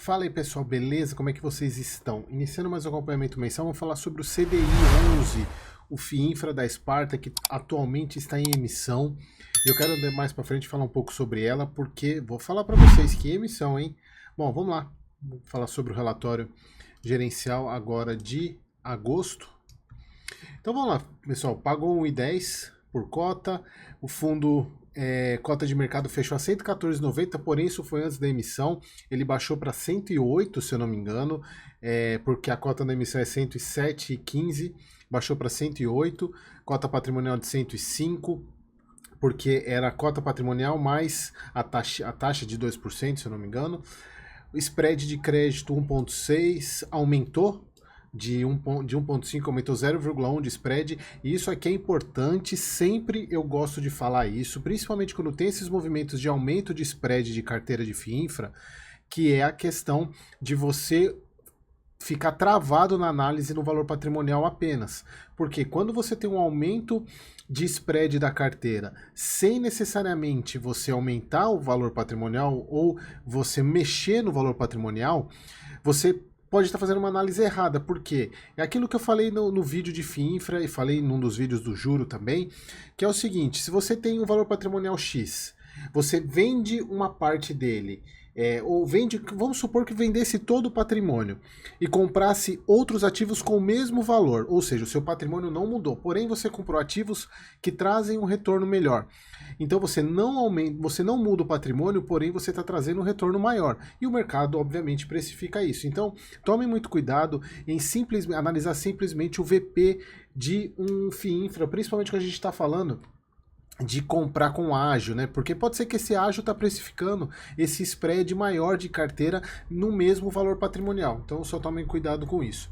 Fala aí pessoal, beleza? Como é que vocês estão? Iniciando mais um acompanhamento mensal, vamos falar sobre o CDI 11, o FIINFRA da Sparta, que atualmente está em emissão. Eu quero mais para frente falar um pouco sobre ela, porque vou falar para vocês que emissão, hein? Bom, vamos lá, vou falar sobre o relatório gerencial agora de agosto. Então vamos lá, pessoal, pagou 1,10 por cota, o fundo... cota de mercado fechou a 114,90, porém isso foi antes da emissão. Ele baixou para 108, se eu não me engano, porque a cota da emissão é 107,15, baixou para 108, cota patrimonial de 105, porque era a cota patrimonial mais a taxa de 2%, se eu não me engano. O spread de crédito 1,6 aumentou. De 1,5 aumentou 0,1 de spread, e isso aqui é importante, sempre eu gosto de falar isso, principalmente quando tem esses movimentos de aumento de spread de carteira de FIINFRA, que é a questão de você ficar travado na análise no valor patrimonial apenas. Porque quando você tem um aumento de spread da carteira, sem necessariamente você aumentar o valor patrimonial ou você mexer no valor patrimonial, você pode estar fazendo uma análise errada, porque é aquilo que eu falei no vídeo de FIINFRA e falei num dos vídeos do juro também, que é o seguinte: se você tem um valor patrimonial X, você vende uma parte dele, ou vende, vamos supor que vendesse todo o patrimônio e comprasse outros ativos com o mesmo valor, ou seja, o seu patrimônio não mudou, porém você comprou ativos que trazem um retorno melhor. Então você não aumenta, você não muda o patrimônio, porém você está trazendo um retorno maior. E o mercado, obviamente, precifica isso. Então, tome muito cuidado em analisar simplesmente o VP de um FIINFRA, principalmente quando a gente está falando de comprar com ágio, né? Porque pode ser que esse ágio está precificando esse spread maior de carteira no mesmo valor patrimonial. Então só tomem cuidado com isso.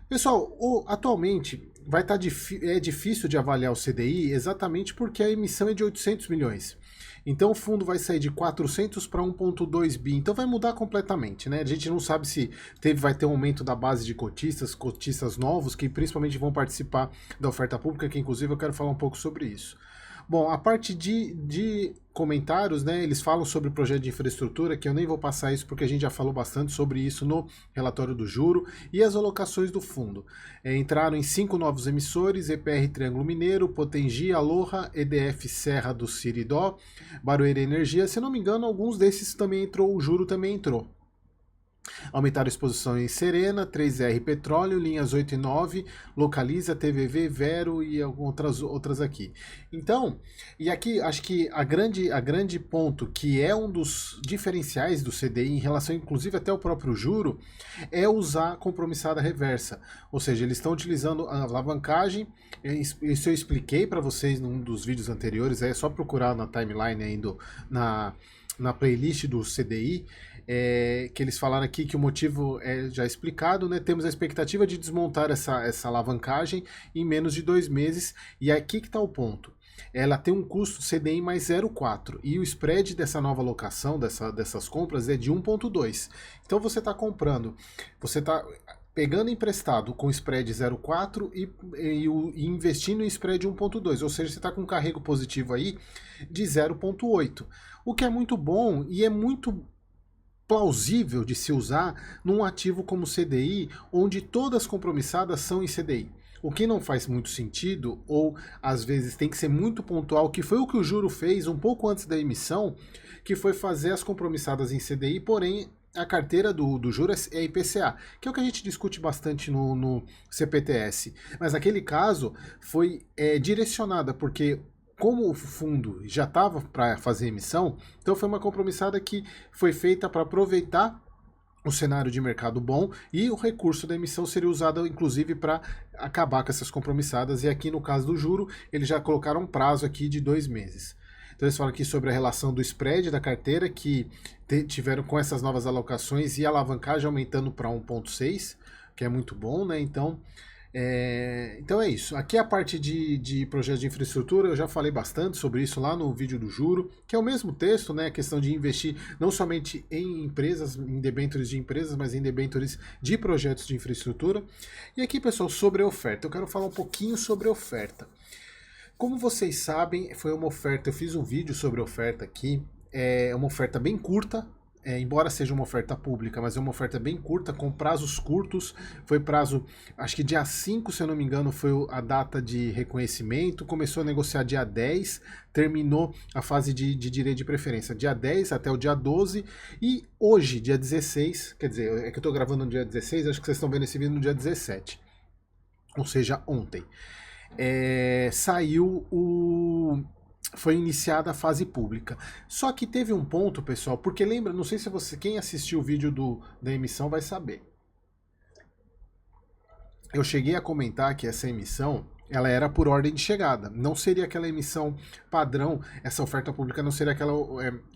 Pessoal, atualmente vai estar é difícil de avaliar o CDI exatamente porque a emissão é de 800 milhões. Então o fundo vai sair de 400 para 1,2 bi, então vai mudar completamente, né? A gente não sabe se vai ter um aumento da base de cotistas novos, que principalmente vão participar da oferta pública, que inclusive eu quero falar um pouco sobre isso. Bom, a parte de comentários, né, eles falam sobre o projeto de infraestrutura, que eu nem vou passar isso porque a gente já falou bastante sobre isso no relatório do juro, e as alocações do fundo. Entraram em 5 novos emissores: EPR Triângulo Mineiro, Potengi, Aloha, EDF Serra do Siridó, Barueri Energia. Se não me engano, alguns desses também entrou, o juro também entrou. Aumentaram a exposição em Serena, 3R Petróleo, linhas 8 e 9, Localiza, TVV, Vero e outras aqui. Então, e aqui acho que a grande ponto, que é um dos diferenciais do CDI em relação inclusive até ao próprio juro, é usar compromissada reversa. Ou seja, eles estão utilizando a alavancagem. Isso eu expliquei para vocês num dos vídeos anteriores, é só procurar na timeline ainda, na playlist do CDI, que eles falaram aqui que o motivo é já explicado, né? Temos a expectativa de desmontar essa alavancagem em menos de 2 meses, e aqui que está o ponto. Ela tem um custo CDI mais 0,4 e o spread dessa nova alocação, dessas compras, é de 1,2. Então você está comprando, você está pegando emprestado com spread 0,4 e investindo em spread 1,2, ou seja, você está com um carrego positivo aí de 0,8, o que é muito bom e é muito plausível de se usar num ativo como CDI, onde todas as compromissadas são em CDI. O que não faz muito sentido, ou às vezes tem que ser muito pontual, que foi o que o juro fez um pouco antes da emissão, que foi fazer as compromissadas em CDI, porém a carteira do juro é IPCA, que é o que a gente discute bastante no CPTS. Mas naquele caso foi direcionada, porque como o fundo já estava para fazer emissão, então foi uma compromissada que foi feita para aproveitar o cenário de mercado bom, e o recurso da emissão seria usado inclusive para acabar com essas compromissadas, e aqui no caso do juro eles já colocaram um prazo aqui de 2 meses. Então eles falam aqui sobre a relação do spread da carteira, que tiveram com essas novas alocações e a alavancagem aumentando para 1,6, que é muito bom, né? Então é isso. Aqui a parte de projeto de infraestrutura, eu já falei bastante sobre isso lá no vídeo do juro, que é o mesmo texto, né? A questão de investir não somente em empresas, em debêntures de empresas, mas em debêntures de projetos de infraestrutura. E aqui, pessoal, sobre a oferta. Eu quero falar um pouquinho sobre a oferta. Como vocês sabem, foi uma oferta, eu fiz um vídeo sobre a oferta aqui, é uma oferta bem curta, embora seja uma oferta pública, mas é uma oferta bem curta, com prazos curtos. Foi prazo, acho que dia 5, se eu não me engano, foi a data de reconhecimento. Começou a negociar dia 10, terminou a fase de direito de preferência dia 10 até o dia 12. E hoje, dia 16, quer dizer, é que eu estou gravando no dia 16, acho que vocês estão vendo esse vídeo no dia 17. Ou seja, ontem. Foi iniciada a fase pública. Só que teve um ponto, pessoal, porque lembra, não sei se quem assistiu o vídeo da emissão vai saber. Eu cheguei a comentar que essa emissão, ela era por ordem de chegada. Não seria aquela emissão padrão, essa oferta pública não seria aquela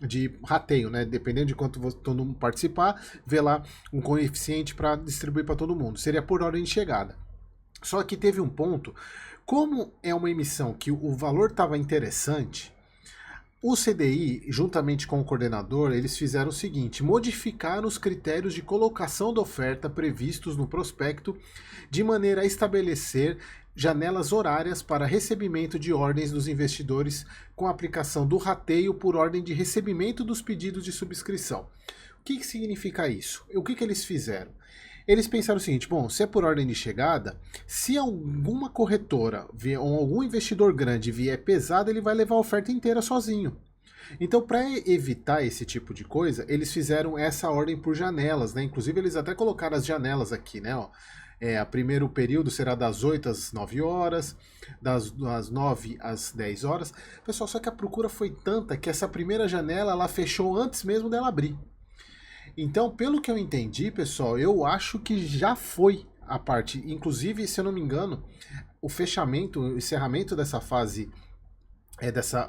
de rateio, né? Dependendo de quanto todo mundo participar, vê lá um coeficiente para distribuir para todo mundo. Seria por ordem de chegada. Só que teve um ponto, como é uma emissão que o valor estava interessante, o CDI, juntamente com o coordenador, eles fizeram o seguinte: modificaram os critérios de colocação da oferta previstos no prospecto, de maneira a estabelecer janelas horárias para recebimento de ordens dos investidores com a aplicação do rateio por ordem de recebimento dos pedidos de subscrição. O que significa isso? O que eles fizeram? Eles pensaram o seguinte: bom, se é por ordem de chegada, se alguma corretora ou algum investidor grande vier pesado, ele vai levar a oferta inteira sozinho. Então, para evitar esse tipo de coisa, eles fizeram essa ordem por janelas, né? Inclusive, eles até colocaram as janelas aqui, né? Ó. O primeiro período será das 8 às 9 horas, das 9 às 10 horas. Pessoal, só que a procura foi tanta que essa primeira janela ela fechou antes mesmo dela abrir. Então, pelo que eu entendi, pessoal, eu acho que já foi a parte. Inclusive, se eu não me engano, o fechamento, o encerramento dessa fase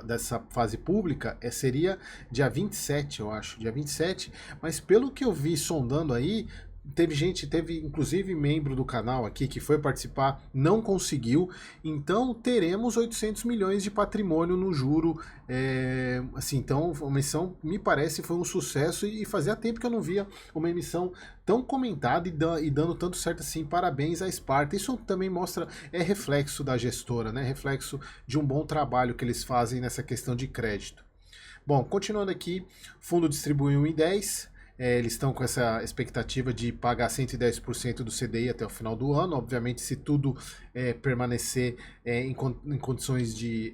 dessa fase pública seria dia 27, eu acho, dia 27, mas pelo que eu vi sondando aí, teve inclusive membro do canal aqui que foi participar, não conseguiu, então teremos 800 milhões de patrimônio no juro, assim, então a emissão me parece foi um sucesso e fazia tempo que eu não via uma emissão tão comentada e dando tanto certo assim. Parabéns à Sparta. Isso também mostra, reflexo da gestora, né? Reflexo de um bom trabalho que eles fazem nessa questão de crédito. Bom, continuando aqui, fundo distribuiu em 10. Eles estão com essa expectativa de pagar 110% do CDI até o final do ano. Obviamente, se tudo permanecer em condições de...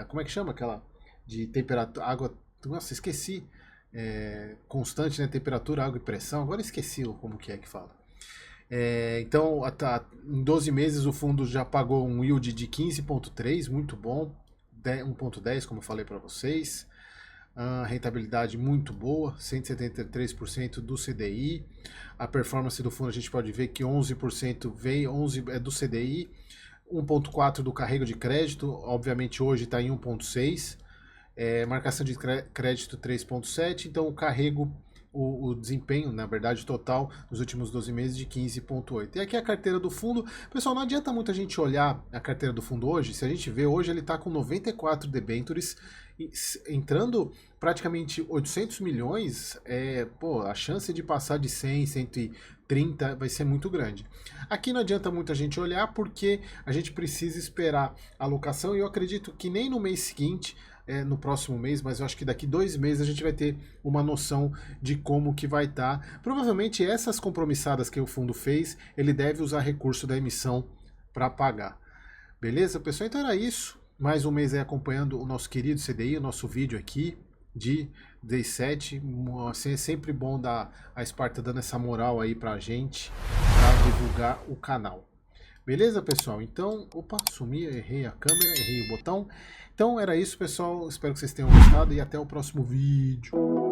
como é que chama aquela? De temperatura... Água... Nossa, esqueci. Constante, né? Temperatura, água e pressão. Agora esqueci como que é que fala. Então, em 12 meses, o fundo já pagou um yield de 15,3, muito bom. 1,10, como eu falei para vocês. Rentabilidade muito boa, 173% do CDI. A performance do fundo a gente pode ver que 11% veio, 11% é do CDI, 1,4% do carrego de crédito, obviamente hoje está em 1,6%, marcação de crédito 3,7%, então o carrego, o desempenho, na verdade, total nos últimos 12 meses de 15,8%. E aqui a carteira do fundo, pessoal, não adianta muito a gente olhar a carteira do fundo hoje, se a gente vê hoje ele está com 94 debêntures, entrando praticamente 800 milhões, a chance de passar de 100, 130 vai ser muito grande. Aqui não adianta muito a gente olhar porque a gente precisa esperar a alocação e eu acredito que nem no mês seguinte, no próximo mês, mas eu acho que daqui 2 meses a gente vai ter uma noção de como que vai estar. Provavelmente essas compromissadas que o fundo fez, ele deve usar recurso da emissão para pagar. Beleza, pessoal? Então era isso. Mais um mês aí acompanhando o nosso querido CDI, o nosso vídeo aqui de Day 7. Assim, é sempre bom a Sparta dando essa moral aí pra gente, para divulgar o canal. Beleza, pessoal? Então, opa, sumi, errei a câmera, errei o botão. Então era isso, pessoal. Espero que vocês tenham gostado e até o próximo vídeo.